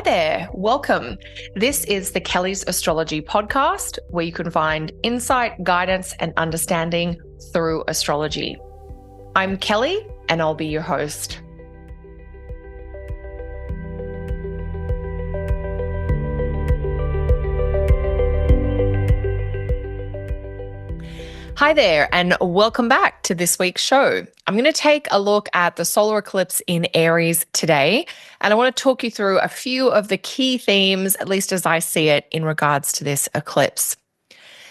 Hi there, welcome. This is the Kelly's Astrology podcast, where you can find insight, guidance, and understanding through astrology. I'm Kelly, and I'll be your host. Hi there, and welcome back to this week's show. I'm going to take a look at the solar eclipse in Aries today, and I want to talk you through a few of the key themes, at least as I see it, in regards to this eclipse.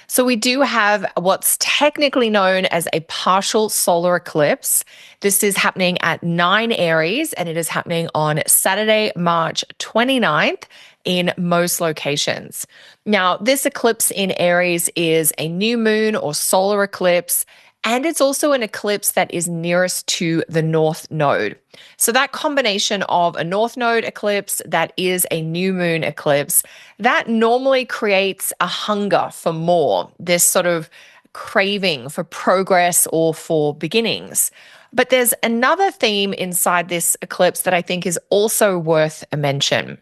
So we do have what's technically known as a partial solar eclipse. This is happening at 9 Aries, and it is happening on Saturday, March 29th in most locations. Now, this eclipse in Aries is a new moon or solar eclipse, and it's also an eclipse that is nearest to the North Node. So that combination of a North Node eclipse that is a new moon eclipse, that normally creates a hunger for more, this sort of craving for progress or for beginnings. But there's another theme inside this eclipse that I think is also worth a mention.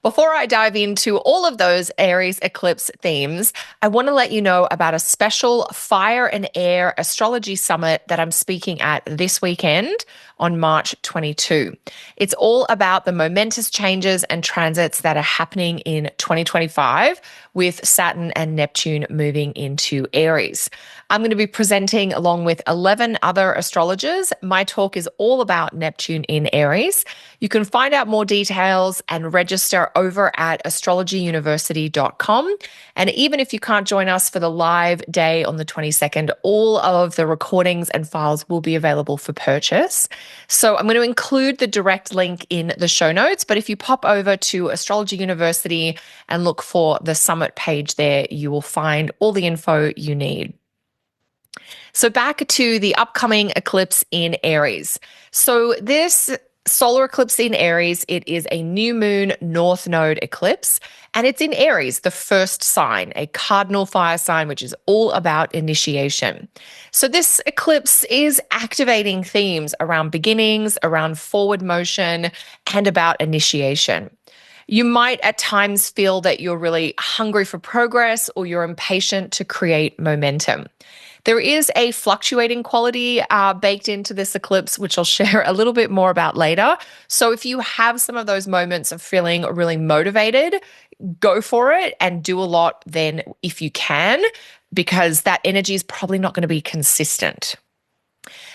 Before I dive into all of those Aries eclipse themes, I want to let you know about a special Fire and Air Astrology Summit that I'm speaking at this weekend on March 22. It's all about the momentous changes and transits that are happening in 2025 with Saturn and Neptune moving into Aries. I'm going to be presenting along with 11 other astrologers. My talk is all about Neptune in Aries. You can find out more details and register over at astrologyuniversity.com. And even if you can't join us for the live day on the 22nd, all of the recordings and files will be available for purchase. So I'm going to include the direct link in the show notes, but if you pop over to Astrology University and look for the summit page there, you will find all the info you need. So back to the upcoming eclipse in Aries. So this solar eclipse in Aries, it is a new moon North Node eclipse, and it's in Aries, the first sign, a cardinal fire sign, which is all about initiation. So this eclipse is activating themes around beginnings, around forward motion, and about initiation. You might at times feel that you're really hungry for progress or you're impatient to create momentum. There is a fluctuating quality baked into this eclipse, which I'll share a little bit more about later. So if you have some of those moments of feeling really motivated, go for it and do a lot then if you can, because that energy is probably not going to be consistent.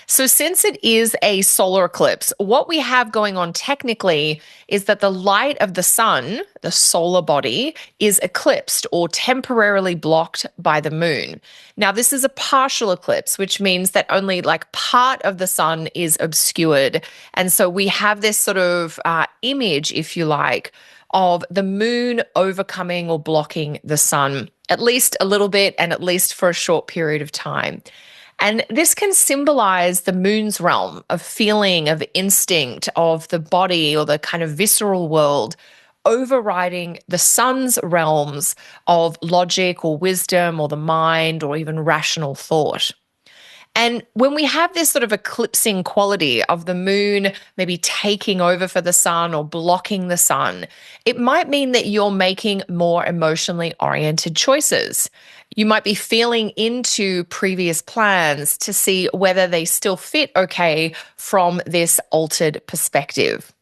So since it is a solar eclipse, what we have going on technically is that the light of the sun, the solar body, is eclipsed or temporarily blocked by the moon. Now, this is a partial eclipse, which means that only like part of the sun is obscured. And so we have this sort of image, if you like, of the moon overcoming or blocking the sun, at least a little bit and at least for a short period of time. And this can symbolize the moon's realm of feeling, of instinct, of the body or the kind of visceral world overriding the sun's realms of logic or wisdom or the mind or even rational thought. And when we have this sort of eclipsing quality of the moon maybe taking over for the sun or blocking the sun, it might mean that you're making more emotionally oriented choices. You might be feeling into previous plans to see whether they still fit okay from this altered perspective.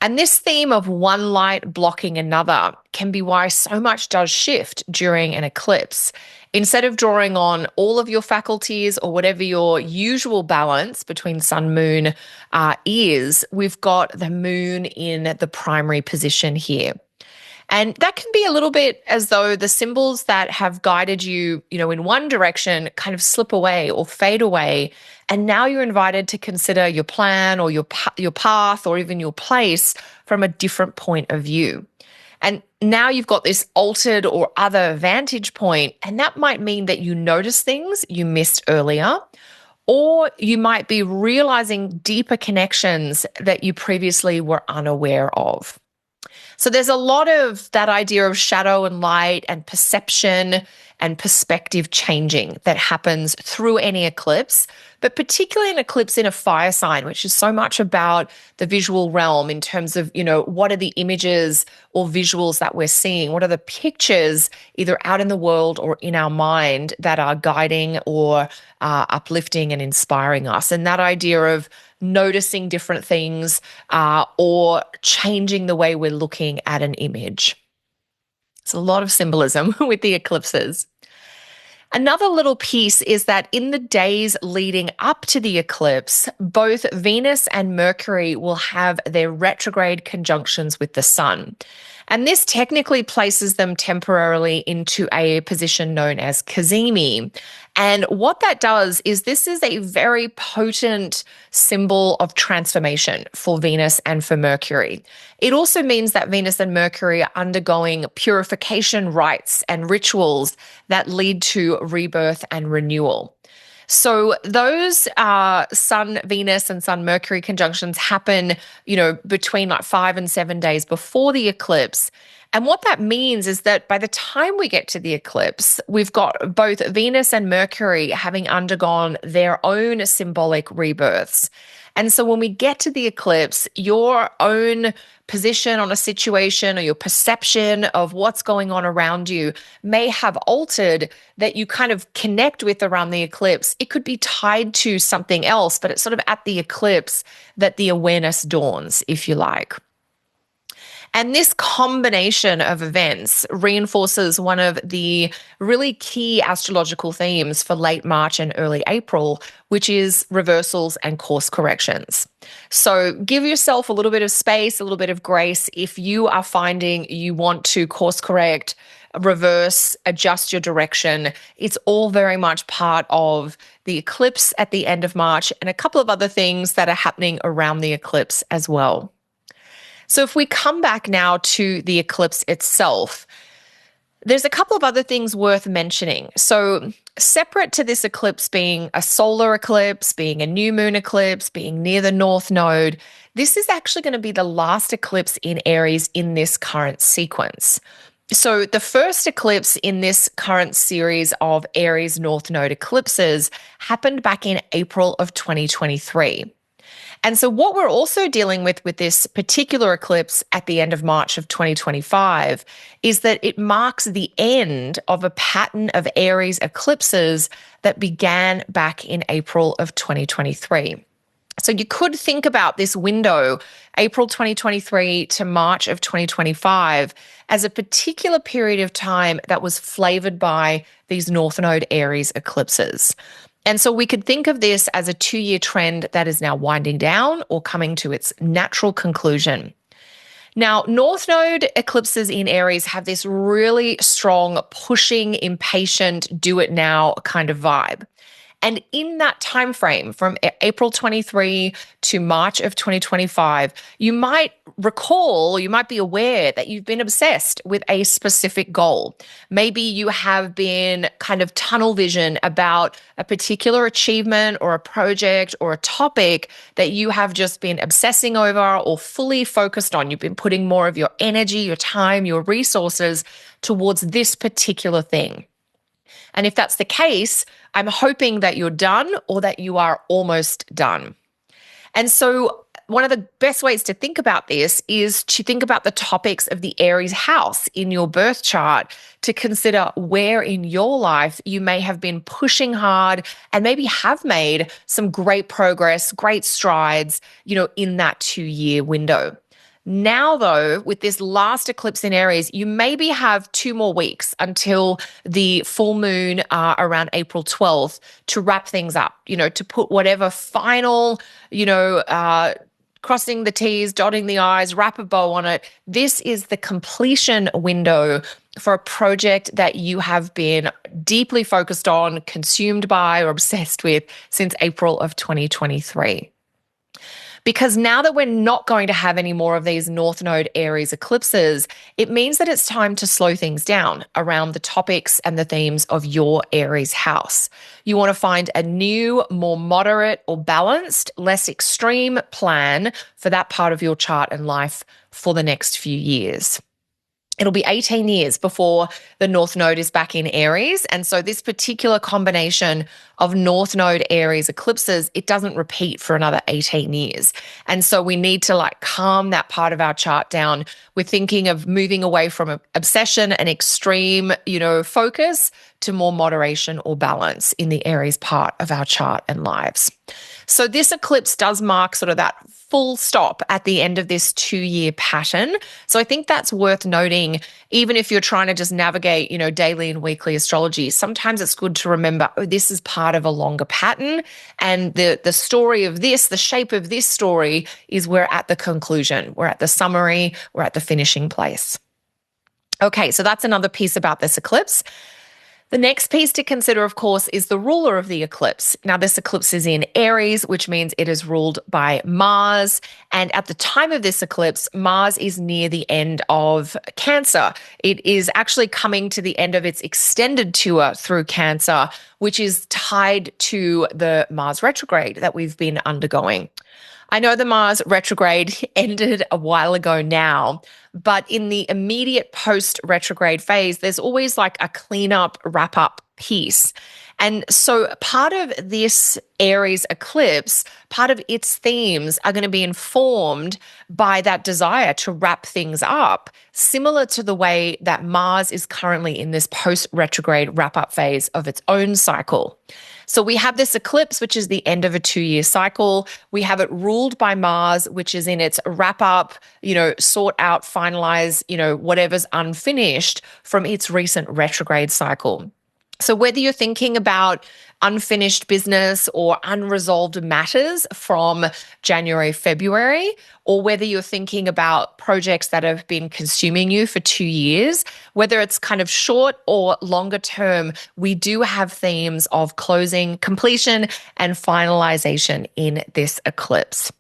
And this theme of one light blocking another can be why so much does shift during an eclipse. Instead of drawing on all of your faculties or whatever your usual balance between sun moon is, we've got the moon in the primary position here. And that can be a little bit as though the symbols that have guided you, in one direction kind of slip away or fade away. And now you're invited to consider your plan or your path or even your place from a different point of view. And now you've got this altered or other vantage point, and that might mean that you notice things you missed earlier, or you might be realizing deeper connections that you previously were unaware of. So there's a lot of that idea of shadow and light and perception and perspective changing that happens through any eclipse. but particularly an eclipse in a fire sign, which is so much about the visual realm in terms of, what are the images or visuals that we're seeing? What are the pictures either out in the world or in our mind that are guiding or uplifting and inspiring us? And that idea of noticing different things or changing the way we're looking at an image. It's a lot of symbolism with the eclipses. Another little piece is that in the days leading up to the eclipse, both Venus and Mercury will have their retrograde conjunctions with the sun. And this technically places them temporarily into a position known as cazimi. And what that does is this is a very potent symbol of transformation for Venus and for Mercury. It also means that Venus and Mercury are undergoing purification rites and rituals that lead to rebirth and renewal. So those Sun, Venus, and Sun, Mercury conjunctions happen, between like 5 and 7 days before the eclipse. And what that means is that by the time we get to the eclipse, we've got both Venus and Mercury having undergone their own symbolic rebirths. And so when we get to the eclipse, your own position on a situation or your perception of what's going on around you may have altered that you kind of connect with around the eclipse. It could be tied to something else, but it's sort of at the eclipse that the awareness dawns, if you like. And this combination of events reinforces one of the really key astrological themes for late March and early April, which is reversals and course corrections. So give yourself a little bit of space, a little bit of grace if you are finding you want to course correct, reverse, adjust your direction. It's all very much part of the eclipse at the end of March and a couple of other things that are happening around the eclipse as well. So if we come back now to the eclipse itself, there's a couple of other things worth mentioning. So separate to this eclipse being a solar eclipse, being a new moon eclipse, being near the North Node, this is actually going to be the last eclipse in Aries in this current sequence. So the first eclipse in this current series of Aries North Node eclipses happened back in April of 2023. And so what we're also dealing with this particular eclipse at the end of March of 2025 is that it marks the end of a pattern of Aries eclipses that began back in April of 2023. So you could think about this window, April 2023 to March of 2025, as a particular period of time that was flavored by these North Node Aries eclipses. And so we could think of this as a 2-year trend that is now winding down or coming to its natural conclusion. Now, North Node eclipses in Aries have this really strong, pushing, impatient, do it now kind of vibe. And in that time frame from April 23 to March of 2025, you might recall, you might be aware that you've been obsessed with a specific goal. Maybe you have been kind of tunnel vision about a particular achievement or a project or a topic that you have just been obsessing over or fully focused on. You've been putting more of your energy, your time, your resources towards this particular thing. And if that's the case, I'm hoping that you're done or that you are almost done. And so one of the best ways to think about this is to think about the topics of the Aries house in your birth chart to consider where in your life you may have been pushing hard and maybe have made some great progress, great strides, in that 2-year window. Now, though, with this last eclipse in Aries, you maybe have 2 more weeks until the full moon around April 12th to wrap things up, to put whatever final, crossing the T's, dotting the I's, wrap a bow on it. This is the completion window for a project that you have been deeply focused on, consumed by, or obsessed with since April of 2023. Because now that we're not going to have any more of these North Node Aries eclipses, it means that it's time to slow things down around the topics and the themes of your Aries house. You want to find a new, more moderate or balanced, less extreme plan for that part of your chart and life for the next few years. It'll be 18 years before the North Node is back in Aries. And so this particular combination of North Node Aries eclipses, it doesn't repeat for another 18 years. And so we need to like calm that part of our chart down. We're thinking of moving away from obsession and extreme, focus to more moderation or balance in the Aries part of our chart and lives. So this eclipse does mark sort of that full stop at the end of this 2-year pattern. So I think that's worth noting, even if you're trying to just navigate, daily and weekly astrology. Sometimes it's good to remember, this is part of a longer pattern. And the story of this, the shape of this story is we're at the conclusion. We're at the summary. We're at the finishing place. Okay, so that's another piece about this eclipse. The next piece to consider, of course, is the ruler of the eclipse. Now, this eclipse is in Aries, which means it is ruled by Mars. And at the time of this eclipse, Mars is near the end of Cancer. It is actually coming to the end of its extended tour through Cancer, which is tied to the Mars retrograde that we've been undergoing. I know the Mars retrograde ended a while ago now, but in the immediate post-retrograde phase, there's always like a cleanup, wrap-up piece. And so part of this Aries eclipse, part of its themes are going to be informed by that desire to wrap things up, similar to the way that Mars is currently in this post-retrograde wrap-up phase of its own cycle. So we have this eclipse, which is the end of a 2-year cycle. We have it ruled by Mars, which is in its wrap up, sort out, finalize, whatever's unfinished from its recent retrograde cycle. So whether you're thinking about unfinished business or unresolved matters from January, February, or whether you're thinking about projects that have been consuming you for 2 years, whether it's kind of short or longer term, we do have themes of closing, completion, and finalization in this eclipse.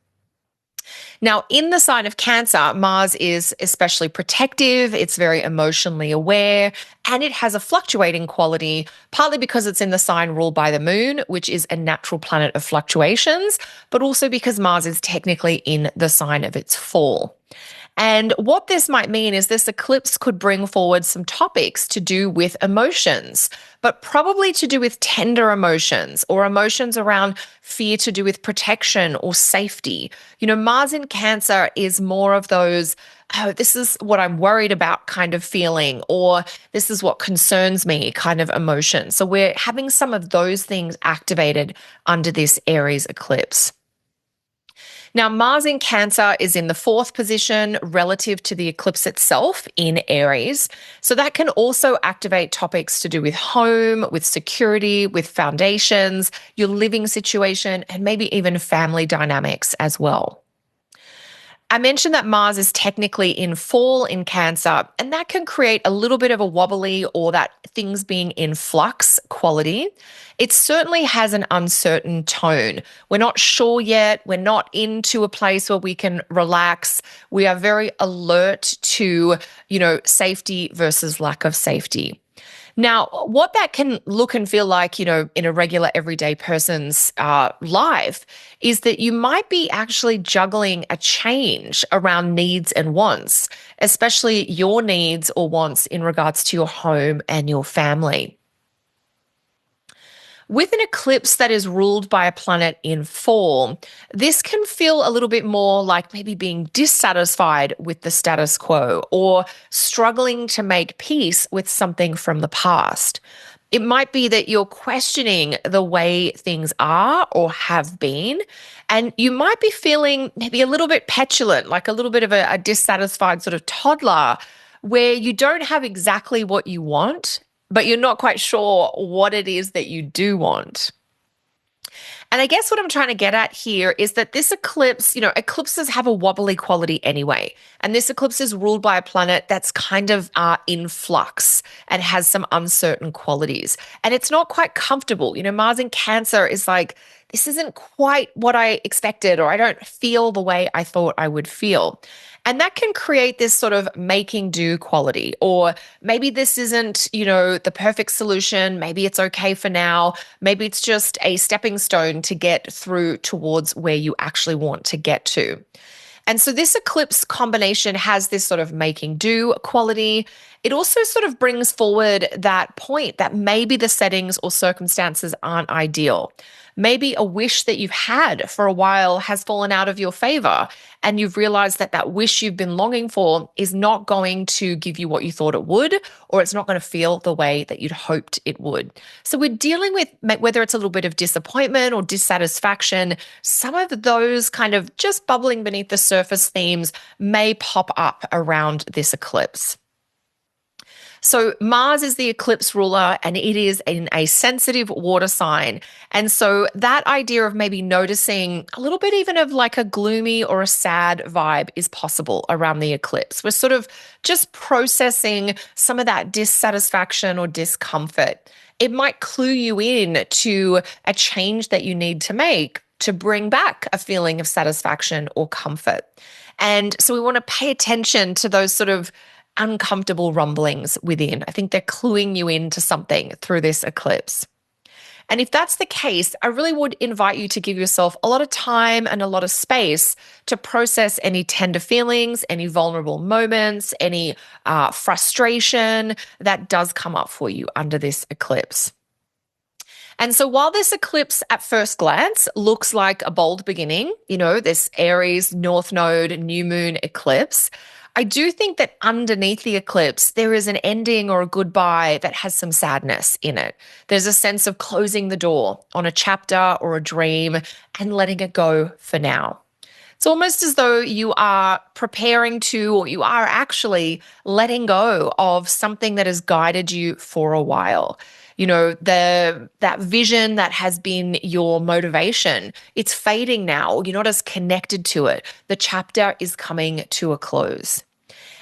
Now, in the sign of Cancer, Mars is especially protective, it's very emotionally aware, and it has a fluctuating quality, partly because it's in the sign ruled by the moon, which is a natural planet of fluctuations, but also because Mars is technically in the sign of its fall. And what this might mean is this eclipse could bring forward some topics to do with emotions, but probably to do with tender emotions or emotions around fear to do with protection or safety. Mars in Cancer is more of those, oh, this is what I'm worried about kind of feeling, or this is what concerns me kind of emotion. So we're having some of those things activated under this Aries eclipse. Now, Mars in Cancer is in the 4th position relative to the eclipse itself in Aries. So that can also activate topics to do with home, with security, with foundations, your living situation, and maybe even family dynamics as well. I mentioned that Mars is technically in fall in Cancer, and that can create a little bit of a wobbly or that things being in flux quality. It certainly has an uncertain tone. We're not sure yet. We're not into a place where we can relax. We are very alert to, safety versus lack of safety. Now, what that can look and feel like, in a regular everyday person's life is that you might be actually juggling a change around needs and wants, especially your needs or wants in regards to your home and your family. With an eclipse that is ruled by a planet in fall, this can feel a little bit more like maybe being dissatisfied with the status quo or struggling to make peace with something from the past. It might be that you're questioning the way things are or have been, and you might be feeling maybe a little bit petulant, like a little bit of a dissatisfied sort of toddler, where you don't have exactly what you want, but you're not quite sure what it is that you do want. And I guess what I'm trying to get at here is that this eclipse, eclipses have a wobbly quality anyway. And this eclipse is ruled by a planet that's kind of in flux and has some uncertain qualities. And it's not quite comfortable. Mars in Cancer is like, this isn't quite what I expected, or I don't feel the way I thought I would feel. And that can create this sort of making do quality, or maybe this isn't, the perfect solution. Maybe it's okay for now. Maybe it's just a stepping stone to get through towards where you actually want to get to. And so this eclipse combination has this sort of making do quality. It also sort of brings forward that point that maybe the settings or circumstances aren't ideal. Maybe a wish that you've had for a while has fallen out of your favor, and you've realized that that wish you've been longing for is not going to give you what you thought it would, or it's not going to feel the way that you'd hoped it would. So we're dealing with whether it's a little bit of disappointment or dissatisfaction. Some of those kind of just bubbling beneath the surface themes may pop up around this eclipse. So Mars is the eclipse ruler, and it is in a sensitive water sign. And so that idea of maybe noticing a little bit even of like a gloomy or a sad vibe is possible around the eclipse. We're sort of just processing some of that dissatisfaction or discomfort. It might clue you in to a change that you need to make to bring back a feeling of satisfaction or comfort. And so we want to pay attention to those sort of uncomfortable rumblings within. I think they're cluing you into something through this eclipse. And if that's the case, I really would invite you to give yourself a lot of time and a lot of space to process any tender feelings, any vulnerable moments, any frustration that does come up for you under this eclipse. And so while this eclipse at first glance looks like a bold beginning, this Aries North Node new moon eclipse, I do think that underneath the eclipse, there is an ending or a goodbye that has some sadness in it. There's a sense of closing the door on a chapter or a dream and letting it go for now. It's almost as though you are preparing to, or you are actually letting go of something that has guided you for a while. That vision that has been your motivation, it's fading now. You're not as connected to it. The chapter is coming to a close.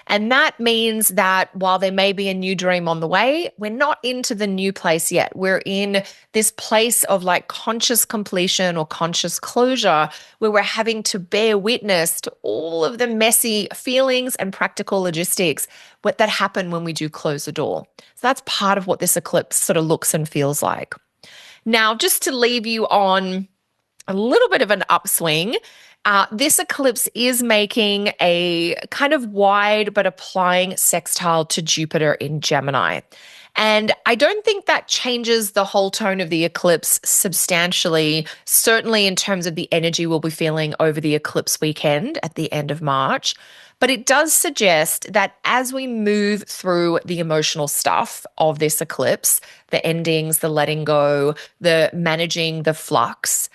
And that means that while there may be a new dream on the way, we're not into the new place yet. We're in this place of like conscious completion or conscious closure where we're having to bear witness to all of the messy feelings and practical logistics that happen when we do close the door. So that's part of what this eclipse sort of looks and feels like. Now, just to leave you on a little bit of an upswing, this eclipse is making a kind of wide but applying sextile to Jupiter in Gemini. And I don't think that changes the whole tone of the eclipse substantially, certainly in terms of the energy we'll be feeling over the eclipse weekend at the end of March. But it does suggest that as we move through the emotional stuff of this eclipse, the endings, the letting go, the managing the flux,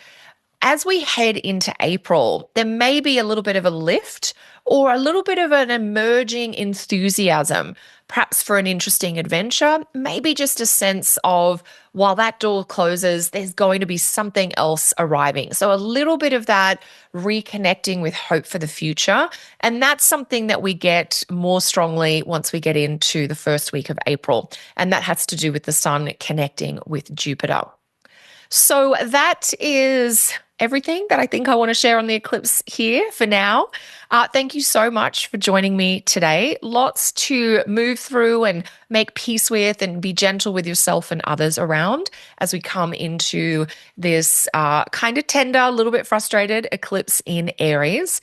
as we head into April, there may be a little bit of a lift or a little bit of an emerging enthusiasm, perhaps for an interesting adventure, maybe just a sense of while that door closes, there's going to be something else arriving. So a little bit of that reconnecting with hope for the future. And that's something that we get more strongly once we get into the first week of April. And that has to do with the sun connecting with Jupiter. So that is everything that I think I want to share on the eclipse here for now. Thank you so much for joining me today. Lots to move through and make peace with and be gentle with yourself and others around as we come into this kind of tender, a little bit frustrated eclipse in Aries.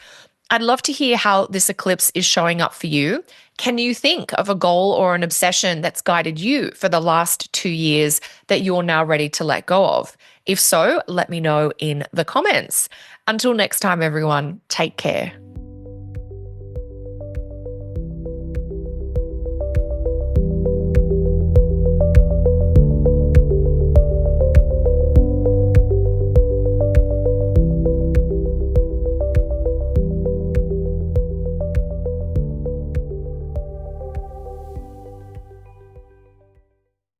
I'd love to hear how this eclipse is showing up for you. Can you think of a goal or an obsession that's guided you for the last 2 years that you're now ready to let go of? If so, let me know in the comments. Until next time, everyone, take care.